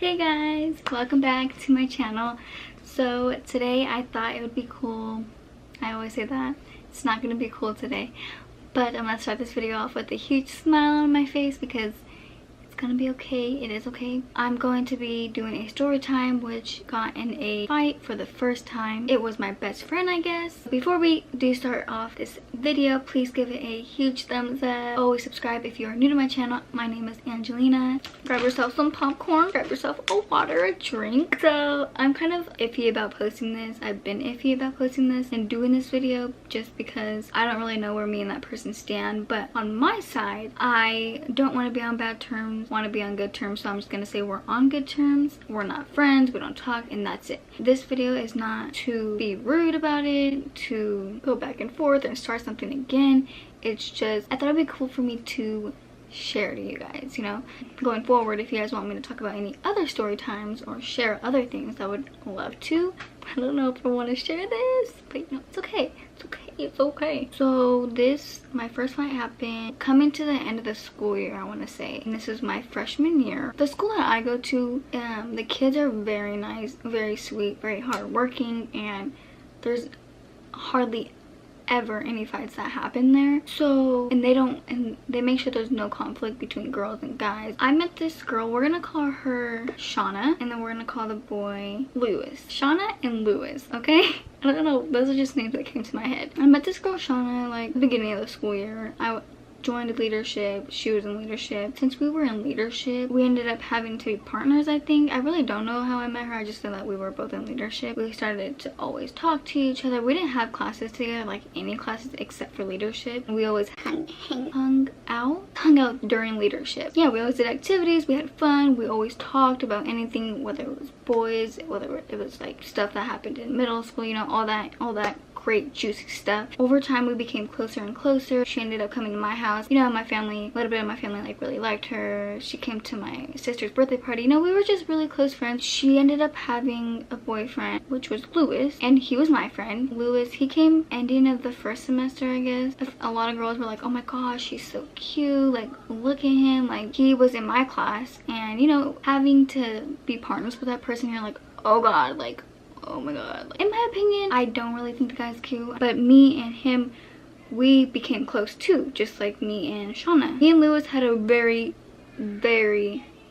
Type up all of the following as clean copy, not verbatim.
Hey guys, welcome back to my channel. So today I thought it would be cool. I always say that. It's not going to be cool today. But I'm going to start this video off with a huge smile on my face because it's going to be okay. It is okay. I'm going to be doing a story time which got in a fight for the first time. It was my best friend, I guess. Before we do start off this video, please give it a huge thumbs up. Always subscribe if you are new to my channel. My name is Angelina. Grab yourself some popcorn, grab yourself a water, a drink. So I'm kind of iffy about posting this. I've been iffy about posting this and doing this video just because I don't really know where me and that person stand. But on my side, I don't want to be on bad terms, want to be on good terms. So I'm just gonna say we're on good terms. We're not friends, we don't talk, and that's it. This video is not to be rude about it, to go back and forth and start something again. It's just I thought it'd be cool for me to share to you guys, you know, going forward. If you guys want me to talk about any other story times or share other things, I would love to. I don't know if I want to share this, but you know, it's okay. It's okay. It's okay. So my first fight happened coming to the end of the school year, I want to say, and this is my freshman year. The school that I go to, the kids are very nice, very sweet, very hardworking, and there's hardly ever any fights that happen there. So and they make sure there's no conflict between girls and guys. I met this girl, we're gonna call her Shauna, and then we're gonna call the boy Lewis. Shauna and Lewis, okay? I don't know, those are just names that came to my head. I met this girl Shauna like the beginning of the school year. I joined leadership, she was in leadership. Since we were in leadership, we ended up having to be partners, I think. I really don't know how I met her, I just know that we were both in leadership. We started to always talk to each other. We didn't have classes together, like any classes except for leadership. We always hung out during leadership. Yeah, we always did activities, we had fun, we always talked about anything, whether it was boys, whether it was like stuff that happened in middle school, you know, all that great juicy stuff. Over time we became closer and closer. She ended up coming to my house. You know, my family, a little bit of my family like really liked her. She came to my sister's birthday party. You know, we were just really close friends. She ended up having a boyfriend, which was Lewis, and he was my friend. Lewis, he came ending of the first semester, I guess. A lot of girls were like, oh my gosh, he's so cute, like look at him. Like, he was in my class, and you know, having to be partners with that person, you're like, oh god, like oh my god. In my opinion, I don't really think the guy's cute, but me and him, we became close too, just like me and Shauna. Me and Lewis had a very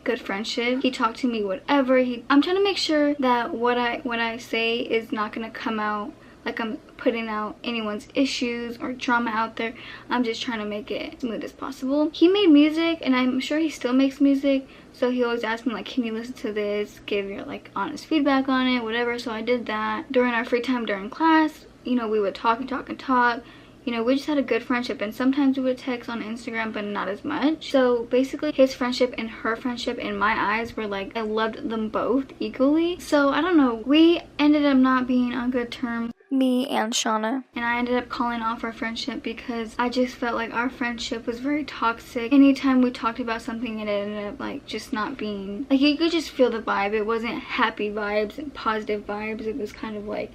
good friendship. He talked to me whatever. I'm trying to make sure that what I say is not gonna come out like I'm putting out anyone's issues or drama out there. I'm just trying to make it smooth as possible. He made music, and I'm sure he still makes music, so he always asked me like, can you listen to this, give your like honest feedback on it, whatever. So I did that. During our free time during class, you know, we would talk and talk and talk. You know, we just had a good friendship, and sometimes we would text on Instagram, but not as much. So basically his friendship and her friendship in my eyes were like, I loved them both equally. So I don't know, we ended up not being on good terms, me and Shauna, and I ended up calling off our friendship because I just felt like our friendship was very toxic. Anytime we talked about something, it ended up like just not being like, you could just feel the vibe. It wasn't happy vibes and positive vibes. It was kind of like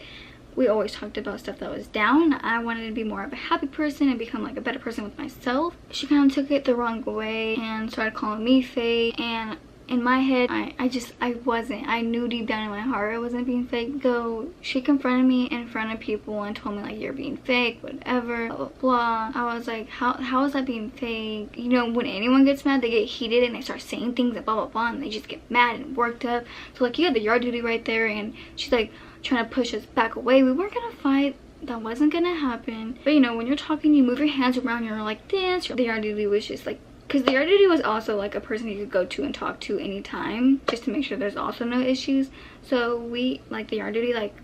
we always talked about stuff that was down. I wanted to be more of a happy person and become like a better person with myself. She kind of took it the wrong way and started calling me fake, and in my head, I knew deep down in my heart I wasn't being fake. So she confronted me in front of people and told me like, you're being fake, whatever, blah, blah, blah. I was like, how is that being fake? You know, when anyone gets mad, they get heated and they start saying things and blah, blah, blah, and they just get mad and worked up. So like, you had the yard duty right there, and she's like trying to push us back away. We weren't gonna fight. That wasn't gonna happen. But you know, when you're talking, you move your hands around, you're like this. The yard duty was just like, because the yard duty was also like a person you could go to and talk to anytime, just to make sure there's also no issues. So we, like, the yard duty like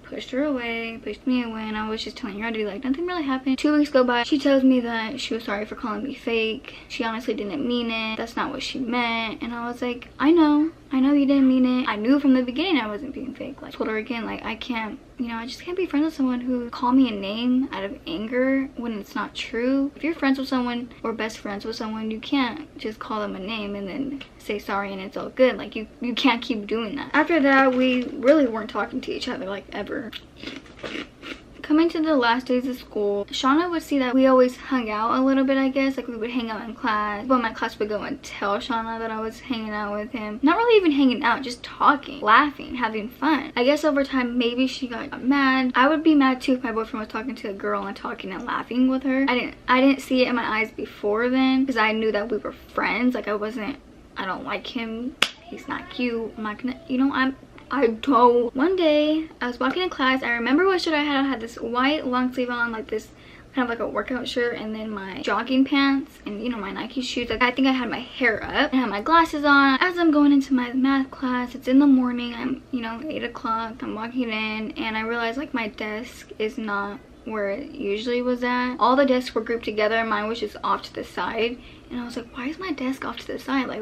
pushed her away, pushed me away, and I was just telling yard duty like nothing really happened. 2 weeks go by, she tells me that she was sorry for calling me fake. She honestly didn't mean it. That's not what she meant. And I was like, I know you didn't mean it. I knew from the beginning I wasn't being fake. Like, told her again, like, I can't, you know, I just can't be friends with someone who call me a name out of anger when it's not true. If you're friends with someone or best friends with someone, you can't just call them a name and then say sorry and it's all good. Like, you can't keep doing that. After that, we really weren't talking to each other like ever. coming to the last days of school, Shauna would see that we always hung out a little bit, I guess. Like we would hang out in class, but my class would go and tell Shauna that I was hanging out with him. Not really even hanging out, just talking, laughing, having fun. I guess over time maybe she got mad. I would be mad too if my boyfriend was talking to a girl and talking and laughing with her. I didn't see it in my eyes before then because I knew that we were friends. Like I don't like him, he's not cute, I'm not gonna, you know, I don't. One day I was walking in class. I remember what shirt I had. I had this white long sleeve on, like this kind of like a workout shirt, and then my jogging pants and, you know, my Nike shoes. Like I think I had my hair up and I had my glasses on. As I'm going into my math class, it's in the morning, I'm, you know, 8 o'clock, I'm walking in and I realized like my desk is not where it usually was at. All the desks were grouped together, mine was just off to the side, and I was like, why is my desk off to the side? Like,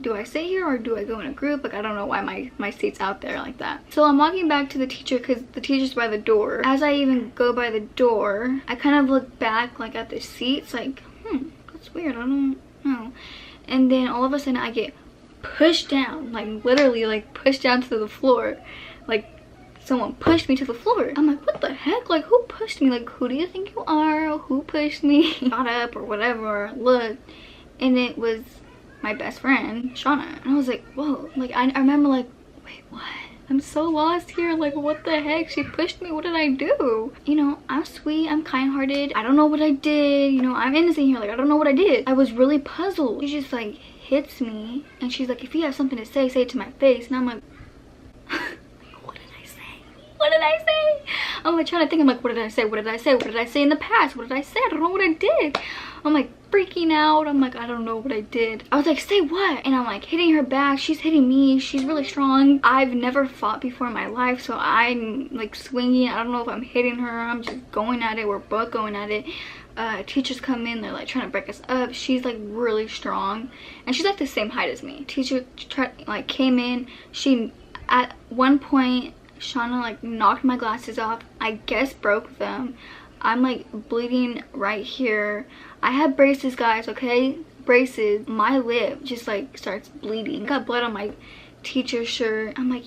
do I sit here or do I go in a group? Like, I don't know why my seat's out there like that. So I'm walking back to the teacher because the teacher's by the door. As I even go by the door, I kind of look back like at the seats, like, that's weird, I don't know. And then all of a sudden I get pushed down, like literally like pushed down to the floor. Like someone pushed me to the floor. I'm like, what the heck? Like, who pushed me? Like, who do you think you are? Who pushed me? Got up or whatever, looked, and it was my best friend, Shauna. And I was like, whoa. Like, I remember like, wait, what? I'm so lost here. Like, what the heck? She pushed me. What did I do? You know, I'm sweet. I'm kind-hearted. I don't know what I did. You know, I'm innocent here. Like, I don't know what I did. I was really puzzled. She just, like, hits me. And she's like, if you have something to say, say it to my face. And I'm like, what did I say? I'm like trying to think. I'm like, what did I say? What did I say? What did I say in the past? What did I say? I don't know what I did. I'm like freaking out. I'm like, I don't know what I did. I was like, say what? And I'm like hitting her back. She's hitting me. She's really strong. I've never fought before in my life, so I'm like swinging. I don't know if I'm hitting her. I'm just going at it. We're both going at it. Teachers come in. They're like trying to break us up. She's like really strong, and she's like the same height as me. Teacher came in. She at one point, Shauna like knocked my glasses off. I guess broke them. I'm like bleeding right here. I had braces, guys, okay? Braces. My lip just like starts bleeding. Got blood on my teacher's shirt. I'm like,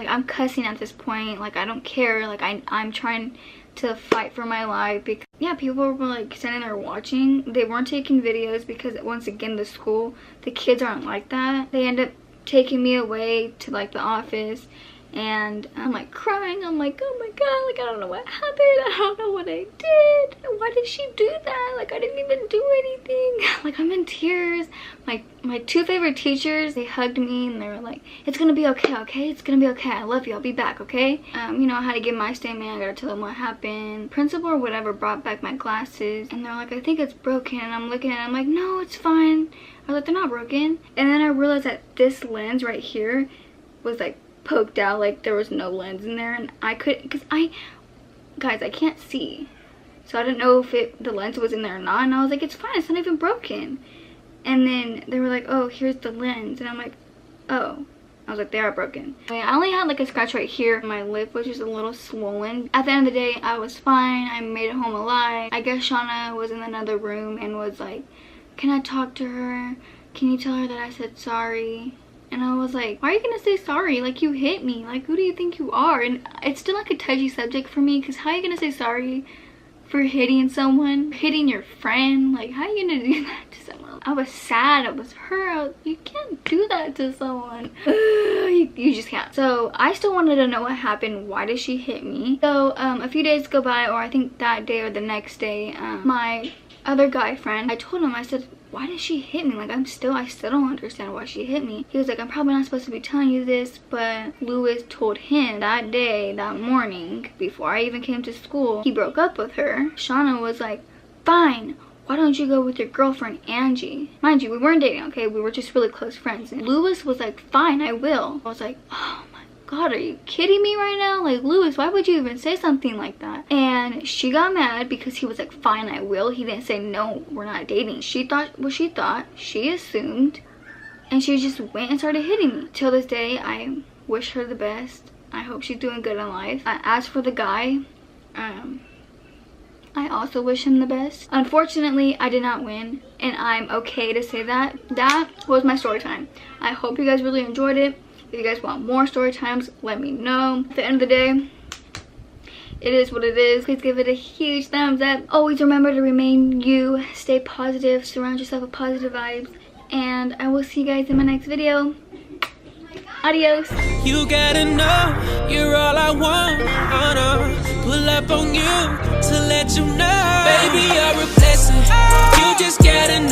I'm cussing at this point. Like, I don't care. Like, I'm trying to fight for my life because, yeah, people were like standing there watching. They weren't taking videos because, once again, the school, the kids aren't like that. They end up taking me away to like the office. And I'm like crying. I'm like, oh my god, like I don't know what happened. I don't know what I did. Why did she do that? Like, I didn't even do anything. Like, I'm in tears. My two favorite teachers, they hugged me and they were like, it's gonna be okay, okay? It's gonna be okay. I love you. I'll be back, okay? You know, I had to give my statement. I gotta tell them what happened. Principal or whatever brought back my glasses and they're like, I think it's broken. And I'm looking at it, I'm like, no, it's fine. I was like, they're not broken. And then I realized that this lens right here was like poked out, like there was no lens in there, and I couldn't, because guys, I can't see, so I didn't know if the lens was in there or not, and I was like, it's fine, it's not even broken. And then they were like, oh, here's the lens, and I'm like, oh. I was like, they are broken. I only had like a scratch right here. My lip was just a little swollen. At the end of the day, I was fine. I made it home alive. I guess Shauna was in another room and was like, can I talk to her? Can you tell her that I said sorry? And I was like, why are you gonna say sorry? Like, you hit me. Like, who do you think you are? And it's still like a touchy subject for me, because how are you gonna say sorry for hitting someone? Hitting your friend? Like, how are you gonna do that to someone? I was sad. I was hurt. You can't do that to someone. You just can't. So I still wanted to know what happened. Why did she hit me? So a few days go by, or I think that day or the next day, my other guy friend, I told him, I said, why did she hit me? Like, I still don't understand why she hit me. He was like, I'm probably not supposed to be telling you this, but Louis told him that day, that morning, before I even came to school, he broke up with her. Shauna was like, fine, why don't you go with your girlfriend, Angie? Mind you, we weren't dating, okay? We were just really close friends. And Louis was like, fine, I will. I was like, oh my god, are you kidding me right now? Like, Louis, why would you even say something like that? And she got mad because he was like, fine, I will. He didn't say, no, we're not dating. She thought what she thought. She assumed. And she just went and started hitting me. Till this day, I wish her the best. I hope she's doing good in life. As for the guy, I also wish him the best. Unfortunately, I did not win. And I'm okay to say that. That was my story time. I hope you guys really enjoyed it. If you guys want more story times, let me know. At the end of the day, it is what it is. Please give it a huge thumbs up. Always remember to remain you, stay positive, surround yourself with positive vibes, and I will see you guys in my next video. Adios. You gotta know you're all I want. Pull up on you to let you know, baby, you're a blessing. You just gotta know.